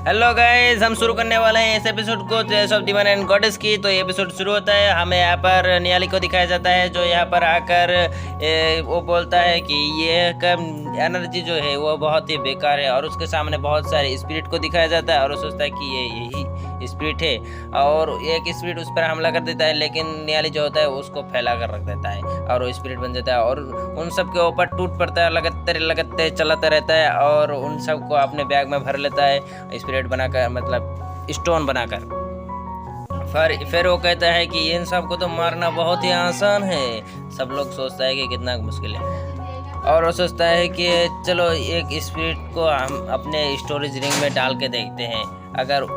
Hello guys, हम शुरू करने वाले हैं इस एपिसोड को taste of divine and goddess की। तो ये एपिसोड शुरू होता है, हमें यहाँ पर नियाली को दिखाया जाता है जो यहाँ पर आकर वो बोलता है कि ये एनर्जी जो है वो बहुत ही बेकार है, और उसके सामने बहुत सारे स्पिरिट को दिखाया जाता है और वो सोचता है कि ये यही स्पिरिट है, और एक स्पिरिट उस पर हमला कर देता है। लेकिन नियाली जो होता है उसको फैला कर रख देता है और वो स्पिरिट बन जाता है और उन सब के ऊपर टूट पड़ता है, लगाते चलाता रहता है और उन सब को अपने बैग में भर लेता है स्पिरिट बनाकर, मतलब स्टोन बनाकर। फिर वो कहता है कि इन सब को तो मारना बहुत ही आसान है। सब लोग सोचता है कि कितना मुश्किल है, और वो सोचता है कि चलो एक स्पिरिट को हम अपने स्टोरेज रिंग में डाल के देखते हैं, अगर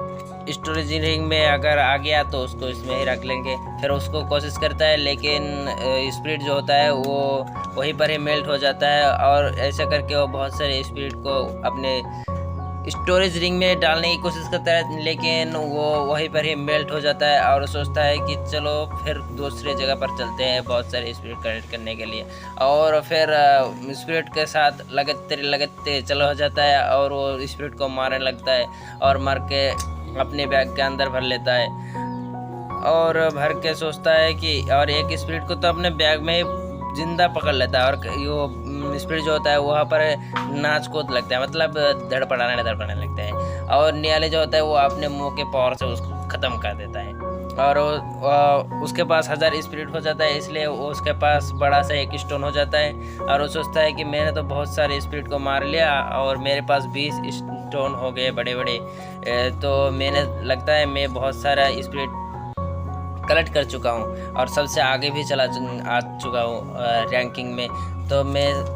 स्टोरेज रिंग में अगर आ गया तो उसको इसमें ही रख लेंगे। फिर उसको कोशिश करता है, लेकिन स्पिरिट जो होता है वो वहीं पर ही मेल्ट हो जाता है, और ऐसा करके वो बहुत सारे स्पिरिट को अपने स्टोरेज रिंग में डालने की कोशिश करता है, लेकिन वो वहीं पर ही मेल्ट हो जाता है। और सोचता है कि चलो फिर दूसरी जगह पर चलते हैं बहुत सारे स्पिरिट कलेक्ट करने के लिए, और फिर स्पिरिट के साथ लगते चलो हो जाता है और वो स्पिरिट को मारने लगता है और मार के अपने बैग के अंदर भर लेता है। और भर के सोचता है कि और एक स्पिरिट को तो अपने बैग में ही जिंदा पकड़ लेता है, और वो स्पिरिट जो होता है वहाँ पर नाच कूद लगता है, मतलब धड़पड़ाने लगता है। और नियाली जो होता है वो अपने मुंह के पावर से उसको ख़त्म कर देता है, और उसके पास 1000 स्पिरिट हो जाता है, इसलिए उसके पास बड़ा सा एक स्टोन हो जाता है। और वो सोचता है कि मैंने तो बहुत सारे स्पिरिट को मार लिया और मेरे पास 20 स्टोन हो गए बड़े बड़े, तो मैंने लगता है मैं बहुत सारा स्पिरिट कलेक्ट कर चुका हूँ और सबसे आगे भी आ चुका हूँ रैंकिंग में, तो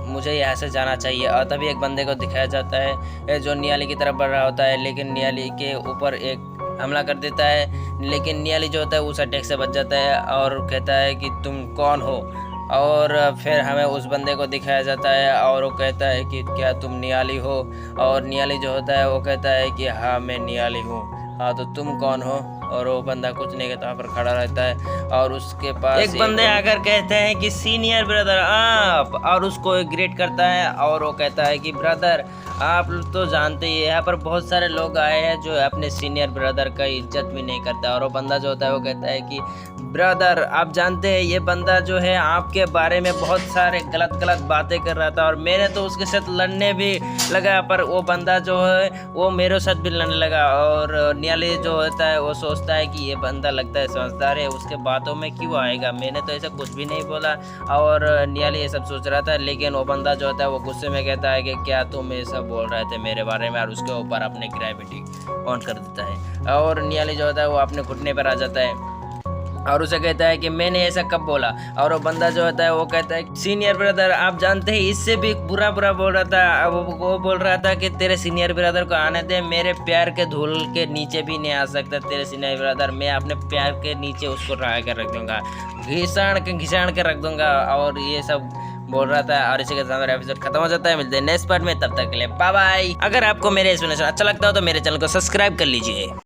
मुझे यहाँ से जाना चाहिए। और तभी एक बंदे को दिखाया जाता है जो नियाली की तरफ बढ़ रहा होता है, लेकिन नियाली के ऊपर एक हमला कर देता है। लेकिन नियाली जो होता है उस अटैक से बच जाता है और कहता है कि तुम कौन हो, और फिर हमें उस बंदे को दिखाया जाता है और वो कहता है कि क्या तुम नियाली हो, और नियाली जो होता है वो कहता है कि हाँ मैं नियाली हूँ। हाँ तो तुम कौन हो? और वो बंदा कुछ नहीं कहता, वहाँ पर खड़ा रहता है, और उसके पास एक बंदे आकर कहते हैं कि सीनियर ब्रदर आप, और उसको ग्रेट करता है और वो कहता है कि ब्रदर आप तो जानते ही यहाँ पर बहुत सारे लोग आए हैं जो अपने सीनियर ब्रदर का इज्जत भी नहीं करता। और वो बंदा जो होता है वो कहता है कि ब्रदर आप जानते हैं ये बंदा जो है आपके बारे में बहुत सारे गलत बातें कर रहा था, और मैंने तो उसके साथ लड़ने भी लगा, पर वो बंदा जो है वो मेरे साथ भी लड़ने लगा। और नियाली जो होता है वो सोचता है कि ये बंदा लगता है समझदार है, उसके बातों में क्यों आएगा, मैंने तो ऐसा कुछ भी नहीं बोला। और नियाली ये सब सोच रहा था, लेकिन वो बंदा जो होता है वो गुस्से में कहता है कि क्या तुम ऐसा बोल रहे थे मेरे बारे में, और उसके ऊपर अपने ग्रेविटी ऑन कर देता है। और नियाली जो होता है वो अपने घुटने पर आ जाता है और उसे कहता है कि मैंने ऐसा कब बोला। और वो बंदा जो होता है वो कहता है सीनियर ब्रदर आप जानते हैं इससे भी बुरा बोल रहा था, वो बोल रहा था कि तेरे सीनियर ब्रदर को आने दे, मेरे प्यार के धूल के नीचे भी नहीं आ सकता तेरे सीनियर ब्रदर, मैं अपने प्यार के नीचे उसको रहा कर रख दूंगा, घिसाण के रख दूंगा। और ये सब बोल रहा था, और इसी के साथ मेरा एपिसोड खत्म हो जाता है। मिलते हैं नेक्स्ट पार्ट में, तब तक के लिए बाय बाय। अगर आपको मेरे एक्सप्लेनेशन अच्छा लगता हो तो मेरे चैनल को सब्सक्राइब कर लीजिए।